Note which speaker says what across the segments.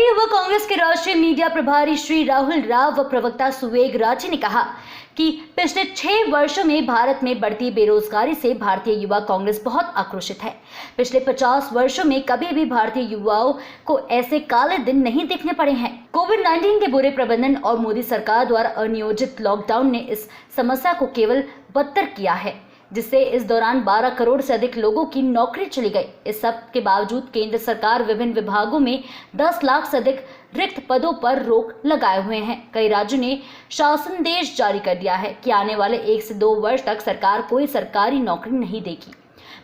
Speaker 1: युवा कांग्रेस के राष्ट्रीय मीडिया प्रभारी श्री राहुल राव व प्रवक्ता सुवेग राठी ने कहा कि पिछले 6 वर्षों में भारत में बढ़ती बेरोजगारी से भारतीय युवा कांग्रेस बहुत आक्रोशित है। पिछले 50 वर्षों में कभी भी भारतीय युवाओं को ऐसे काले दिन नहीं देखने पड़े हैं। कोविड-19 के बुरे प्रबंधन और मोदी सरकार द्वारा अनियोजित लॉकडाउन ने इस समस्या को केवल बदतर किया है, जिससे इस दौरान 12 करोड़ से अधिक लोगों की नौकरी चली गई। इस सब के बावजूद केंद्र सरकार विभिन्न विभागों में 10 लाख से अधिक रिक्त पदों पर रोक लगाए हुए हैं। कई राज्यों ने शासनादेश जारी कर दिया है कि आने वाले 1 से 2 वर्ष तक सरकार कोई सरकारी नौकरी नहीं देगी।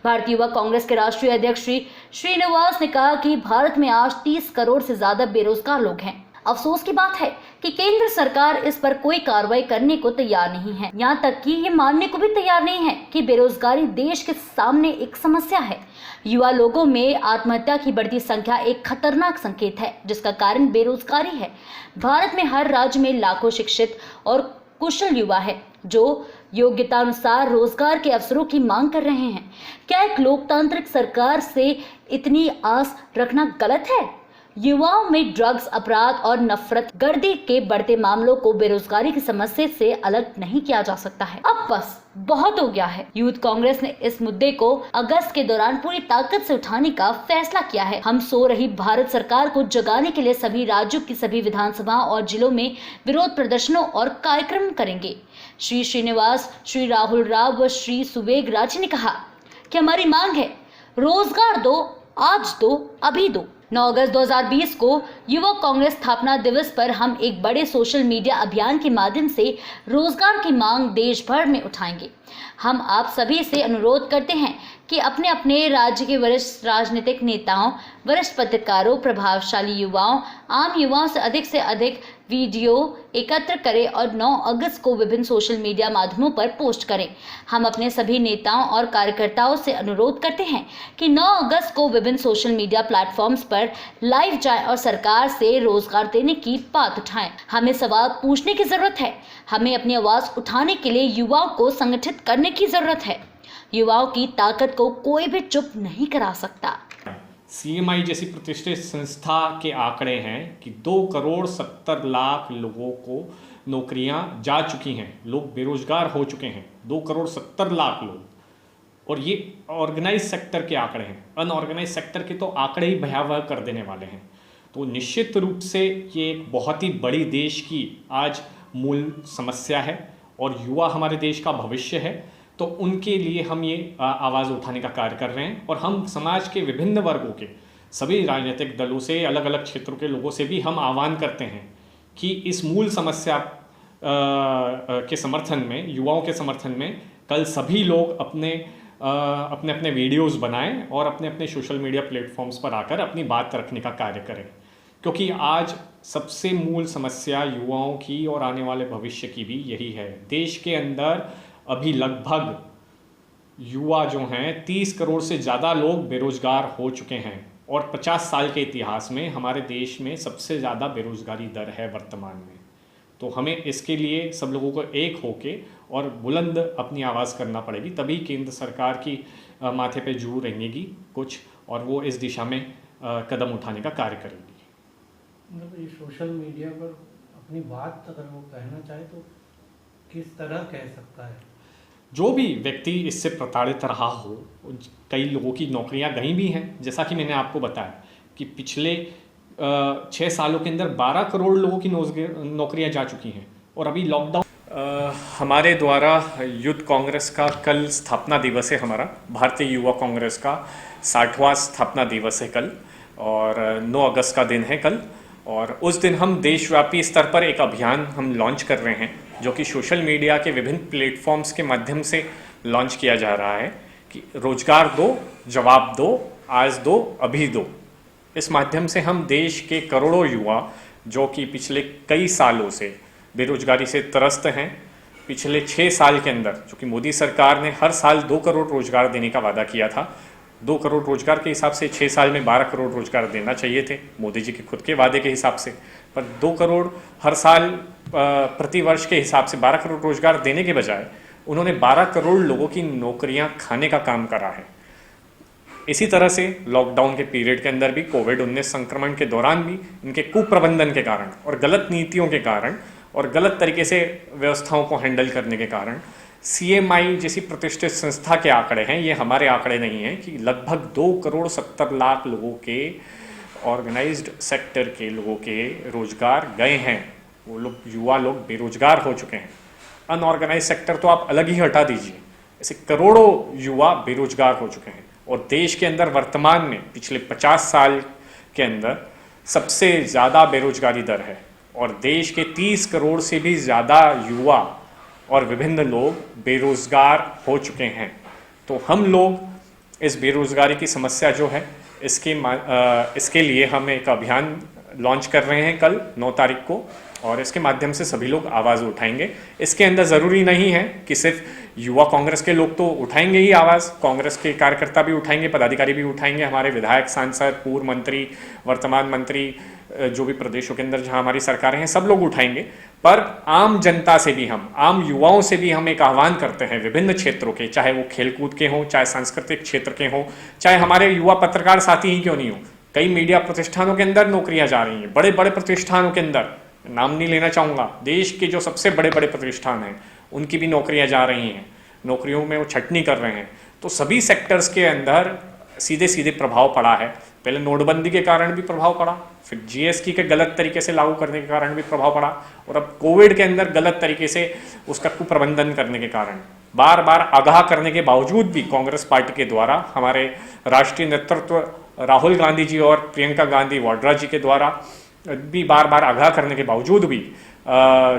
Speaker 1: भारतीय युवा कांग्रेस के राष्ट्रीय अध्यक्ष श्री श्रीनिवास ने कहा कि भारत में आज 30 करोड़ से ज्यादा बेरोजगार लोग हैं। अफसोस की बात है कि केंद्र सरकार इस पर कोई कार्रवाई करने को तैयार नहीं है, यहाँ तक कि ये मानने को भी तैयार नहीं है कि बेरोजगारी देश के सामने एक समस्या है। युवा लोगों में आत्महत्या की बढ़ती संख्या एक खतरनाक संकेत है, जिसका कारण बेरोजगारी है। भारत में हर राज्य में लाखों शिक्षित और कुशल युवा है जो योग्यता अनुसार रोजगार के अवसरों की मांग कर रहे हैं। क्या एक लोकतांत्रिक सरकार से इतनी आस रखना गलत है? युवाओं में ड्रग्स, अपराध और नफरत गर्दी के बढ़ते मामलों को बेरोजगारी की समस्या से अलग नहीं किया जा सकता है। अब बस बहुत हो गया है। यूथ कांग्रेस ने इस मुद्दे को अगस्त के दौरान पूरी ताकत से उठाने का फैसला किया है। हम सो रही भारत सरकार को जगाने के लिए सभी राज्यों की सभी विधानसभा और जिलों में विरोध प्रदर्शनों और कार्यक्रम करेंगे। श्री श्रीनिवास, श्री राहुल राव व श्री सुवेग राठी ने कहा कि हमारी मांग है, रोजगार दो, आज दो, अभी दो। 9 अगस्त 2020 को युवा कांग्रेस स्थापना दिवस पर हम एक बड़े सोशल मीडिया अभियान के माध्यम से रोजगार की मांग देश भर में उठाएंगे। हम आप सभी से अनुरोध करते हैं कि अपने अपने राज्य के वरिष्ठ राजनीतिक नेताओं, वरिष्ठ पत्रकारों, प्रभावशाली युवाओं, आम युवाओं से अधिक वीडियो एकत्र करें और 9 अगस्त को विभिन्न सोशल मीडिया माध्यमों पर पोस्ट करें। हम अपने सभी नेताओं और कार्यकर्ताओं से अनुरोध करते हैं कि 9 अगस्त को विभिन्न सोशल मीडिया प्लेटफॉर्म्स पर लाइव जाएं और सरकार से रोजगार देने की बात उठाएं। हमें सवाल पूछने की जरूरत है। हमें अपनी आवाज उठाने के लिए युवाओं को संगठित करने की जरूरत है। युवाओं की ताकत को कोई भी चुप नहीं करा सकता।
Speaker 2: सीएमआई जैसी प्रतिष्ठित संस्था के आंकड़े हैं कि 2 करोड़ 70 लाख लोगों को नौकरियां जा चुकी हैं, लोग बेरोजगार हो चुके हैं। 2 करोड़ 70 लाख लोग, और ये ऑर्गेनाइज सेक्टर के आंकड़े हैं। अनऑर्गेनाइज सेक्टर के तो आंकड़े ही भयावह कर देने वाले हैं। तो निश्चित रूप से ये एक बहुत ही बड़ी देश की आज मूल समस्या है और युवा हमारे देश का भविष्य है। तो उनके लिए हम ये आवाज़ उठाने का कार्य कर रहे हैं और हम समाज के विभिन्न वर्गों के सभी राजनीतिक दलों से, अलग अलग क्षेत्रों के लोगों से भी हम आह्वान करते हैं कि इस मूल समस्या के समर्थन में, युवाओं के समर्थन में कल सभी लोग अपने अपने वीडियोस बनाएं और अपने अपने सोशल मीडिया प्लेटफॉर्म्स पर आकर अपनी बात रखने का कार्य करें, क्योंकि आज सबसे मूल समस्या युवाओं की और आने वाले भविष्य की भी यही है। देश के अंदर अभी लगभग युवा जो हैं 30 करोड़ से ज़्यादा लोग बेरोजगार हो चुके हैं और 50 साल के इतिहास में हमारे देश में सबसे ज़्यादा बेरोजगारी दर है वर्तमान में। तो हमें इसके लिए सब लोगों को एक होके और बुलंद अपनी आवाज़ करना पड़ेगी, तभी केंद्र सरकार की माथे पे जू रेंगेगी कुछ और वो इस दिशा में कदम उठाने का कार्य करेगी।
Speaker 3: मतलब ये सोशल मीडिया पर अपनी बात अगर वो कहना चाहे तो किस तरह कह सकता है?
Speaker 2: जो भी व्यक्ति इससे प्रताड़ित रहा हो, कई लोगों की नौकरियां गई भी हैं, जैसा कि मैंने आपको बताया कि पिछले 6 सालों के अंदर 12 करोड़ लोगों की नौकरियां जा चुकी हैं और अभी लॉकडाउन। हमारे द्वारा यूथ कांग्रेस का कल स्थापना दिवस है, हमारा भारतीय युवा कांग्रेस का 60वां स्थापना दिवस है कल, और 9 अगस्त का दिन है कल। और उस दिन हम देशव्यापी स्तर पर एक अभियान हम लॉन्च कर रहे हैं, जो कि सोशल मीडिया के विभिन्न प्लेटफॉर्म्स के माध्यम से लॉन्च किया जा रहा है कि रोजगार दो, जवाब दो, आज दो, अभी दो। इस माध्यम से हम देश के करोड़ों युवा जो कि पिछले कई सालों से बेरोजगारी से त्रस्त हैं, पिछले 6 साल के अंदर, जो कि मोदी सरकार ने हर साल 2 करोड़ रोजगार देने का वादा किया था, 2 करोड़ रोजगार के हिसाब से 6 साल में 12 करोड़ रोजगार देना चाहिए थे मोदी जी के खुद के वादे के हिसाब से, पर 2 करोड़ हर साल प्रति वर्ष के हिसाब से 12 करोड़ रोजगार देने के बजाय उन्होंने 12 करोड़ लोगों की नौकरियां खाने का काम करा है। इसी तरह से लॉकडाउन के पीरियड के अंदर भी कोविड-19 संक्रमण के दौरान भी इनके कुप्रबंधन के कारण और गलत नीतियों के कारण और गलत तरीके से व्यवस्थाओं को हैंडल करने के कारण CMI जैसी प्रतिष्ठित संस्था के आंकड़े हैं, ये हमारे आंकड़े नहीं हैं, कि लगभग 2,70,00,000 लोगों के ऑर्गेनाइज्ड सेक्टर के लोगों के रोजगार गए हैं। वो लोग युवा लोग बेरोजगार हो चुके हैं। अनऑर्गेनाइज सेक्टर तो आप अलग ही हटा दीजिए, ऐसे करोड़ों युवा बेरोजगार हो चुके हैं और देश के अंदर वर्तमान में पिछले 50 साल के अंदर सबसे ज़्यादा बेरोजगारी दर है और देश के 30 करोड़ से भी ज़्यादा युवा और विभिन्न लोग बेरोजगार हो चुके हैं। तो हम लोग इस बेरोजगारी की समस्या जो है इसके लिए हम एक अभियान लॉन्च कर रहे हैं कल 9 तारीख को और इसके माध्यम से सभी लोग आवाज़ उठाएंगे। इसके अंदर ज़रूरी नहीं है कि सिर्फ युवा कांग्रेस के लोग तो उठाएंगे ही आवाज़, कांग्रेस के कार्यकर्ता भी उठाएंगे, पदाधिकारी भी उठाएंगे, हमारे विधायक, सांसद, पूर्व मंत्री, वर्तमान मंत्री, जो भी प्रदेशों के अंदर जहां हमारी सरकारें हैं, सब लोग उठाएंगे। पर आम जनता से भी हम, आम युवाओं से भी हम एक आह्वान करते हैं विभिन्न क्षेत्रों के, चाहे वो खेलकूद के हों, चाहे सांस्कृतिक क्षेत्र के हों, चाहे हमारे युवा पत्रकार साथी ही क्यों नहीं हो। कई मीडिया प्रतिष्ठानों के अंदर नौकरियां जा रही हैं, बड़े बड़े प्रतिष्ठानों के अंदर, नाम नहीं लेना चाहूँगा, देश के जो सबसे बड़े बड़े प्रतिष्ठान हैं उनकी भी नौकरियां जा रही हैं, नौकरियों में वो छटनी कर रहे हैं। तो सभी सेक्टर्स के अंदर सीधे सीधे प्रभाव पड़ा है। पहले नोटबंदी के कारण भी प्रभाव पड़ा, फिर GST के गलत तरीके से लागू करने के कारण भी प्रभाव पड़ा और अब कोविड के अंदर गलत तरीके से उसका कुप्रबंधन करने के कारण, बार बार आगाह करने के बावजूद भी कांग्रेस पार्टी के द्वारा, हमारे राष्ट्रीय नेतृत्व राहुल गांधी जी और प्रियंका गांधी वाड्रा जी के द्वारा भी बार बार आगाह करने के बावजूद भी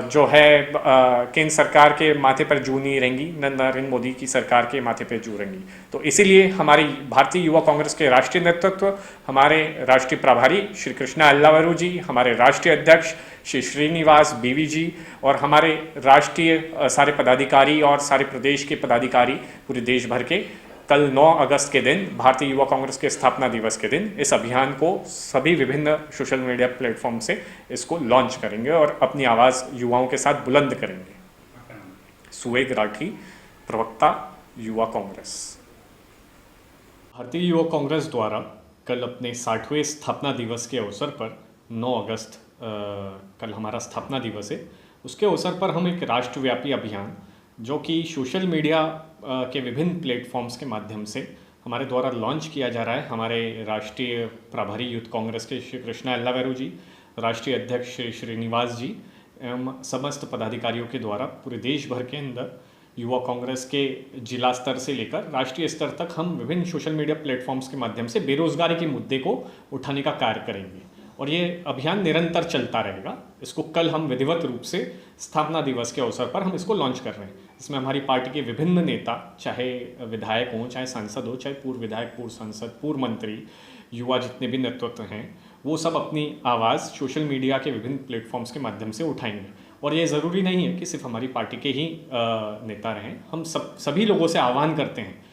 Speaker 2: जो है केंद्र सरकार के माथे पर जू नहीं रहेंगी, नरेंद्र मोदी की सरकार के माथे पर जू रहेंगी। तो इसीलिए हमारी भारतीय युवा कांग्रेस के राष्ट्रीय नेतृत्व, हमारे राष्ट्रीय प्रभारी श्री कृष्णा अल्लावरू जी, हमारे राष्ट्रीय अध्यक्ष श्री श्रीनिवास बीवी जी और हमारे राष्ट्रीय सारे पदाधिकारी और सारे प्रदेश के पदाधिकारी पूरे देश भर के कल 9 अगस्त के दिन, भारतीय युवा कांग्रेस के स्थापना दिवस के दिन, इस अभियान को सभी विभिन्न सोशल मीडिया प्लेटफॉर्म से इसको लॉन्च करेंगे और अपनी आवाज़ युवाओं के साथ बुलंद करेंगे। सुवेग राठी, प्रवक्ता, युवा कांग्रेस। भारतीय युवा कांग्रेस द्वारा कल अपने 60वें स्थापना दिवस के अवसर पर 9 अगस्त कल हमारा स्थापना दिवस है, उसके अवसर पर हम एक राष्ट्रव्यापी अभियान जो कि सोशल मीडिया के विभिन्न प्लेटफॉर्म्स के माध्यम से हमारे द्वारा लॉन्च किया जा रहा है। हमारे राष्ट्रीय प्रभारी यूथ कांग्रेस के श्री कृष्णा अल्लावरू जी, राष्ट्रीय अध्यक्ष श्री श्रीनिवास जी एवं समस्त पदाधिकारियों के द्वारा पूरे देश भर के अंदर युवा कांग्रेस के जिला स्तर से लेकर राष्ट्रीय स्तर तक हम विभिन्न सोशल मीडिया प्लेटफॉर्म्स के माध्यम से बेरोजगारी के मुद्दे को उठाने का कार्य करेंगे और ये अभियान निरंतर चलता रहेगा। इसको कल हम विधिवत रूप से स्थापना दिवस के अवसर पर हम इसको लॉन्च कर रहे हैं। इसमें हमारी पार्टी के विभिन्न नेता, चाहे विधायक हों, चाहे सांसद हो, चाहे पूर्व विधायक, पूर्व सांसद, पूर्व मंत्री, युवा जितने भी नेतृत्व हैं, वो सब अपनी आवाज़ सोशल मीडिया के विभिन्न प्लेटफॉर्म्स के माध्यम से उठाएंगे। और ये ज़रूरी नहीं है कि सिर्फ हमारी पार्टी के ही नेता रहें, हम सभी लोगों से आह्वान करते हैं,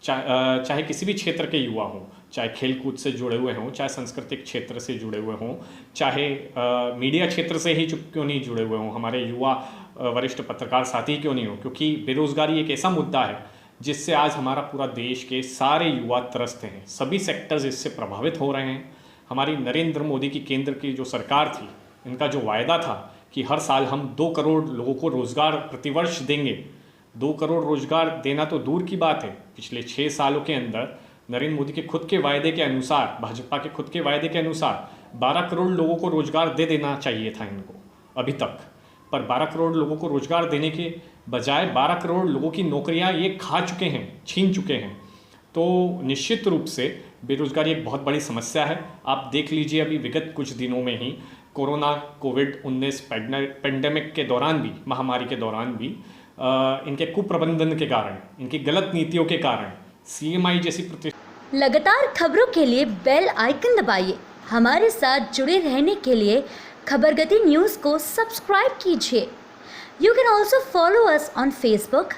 Speaker 2: चाहे किसी भी क्षेत्र के युवा हों, चाहे खेलकूद से जुड़े हुए हों, चाहे सांस्कृतिक क्षेत्र से जुड़े हुए हों, चाहे मीडिया क्षेत्र से ही क्यों नहीं जुड़े हुए हों, हमारे युवा वरिष्ठ पत्रकार साथी क्यों नहीं हो, क्योंकि बेरोजगारी एक ऐसा मुद्दा है जिससे आज हमारा पूरा देश के सारे युवा त्रस्त हैं, सभी सेक्टर्स इससे प्रभावित हो रहे हैं। हमारी नरेंद्र मोदी की केंद्र की जो सरकार थी, इनका जो वायदा था कि हर साल हम 2 करोड़ लोगों को रोज़गार प्रतिवर्ष देंगे, 2 करोड़ रोजगार देना तो दूर की बात है, पिछले 6 सालों के अंदर नरेंद्र मोदी के खुद के वायदे के अनुसार, भाजपा के खुद के वायदे के अनुसार 12 करोड़ लोगों को रोजगार दे देना चाहिए था इनको अभी तक, पर 12 करोड़ लोगों को रोजगार देने के बजाय 12 करोड़ लोगों की नौकरियां ये खा चुके हैं, छीन चुके हैं। तो निश्चित रूप से बेरोजगारी एक बहुत बड़ी समस्या है। आप देख लीजिए, अभी विगत कुछ दिनों में ही कोरोना कोविड-19 पेंडेमिक के दौरान भी, महामारी के दौरान भी इनके कुप्रबंधन के कारण, इनकी गलत नीतियों के कारण CMI जैसी
Speaker 1: लगातार खबरों के लिए बेल आइकन दबाइए। हमारे साथ जुड़े रहने के लिए खबर गति न्यूज़ को सब्सक्राइब कीजिए। You can also follow us on Facebook.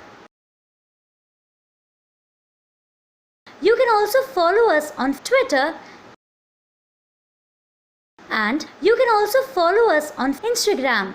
Speaker 1: You can also follow us on Twitter and you can also follow us on Instagram.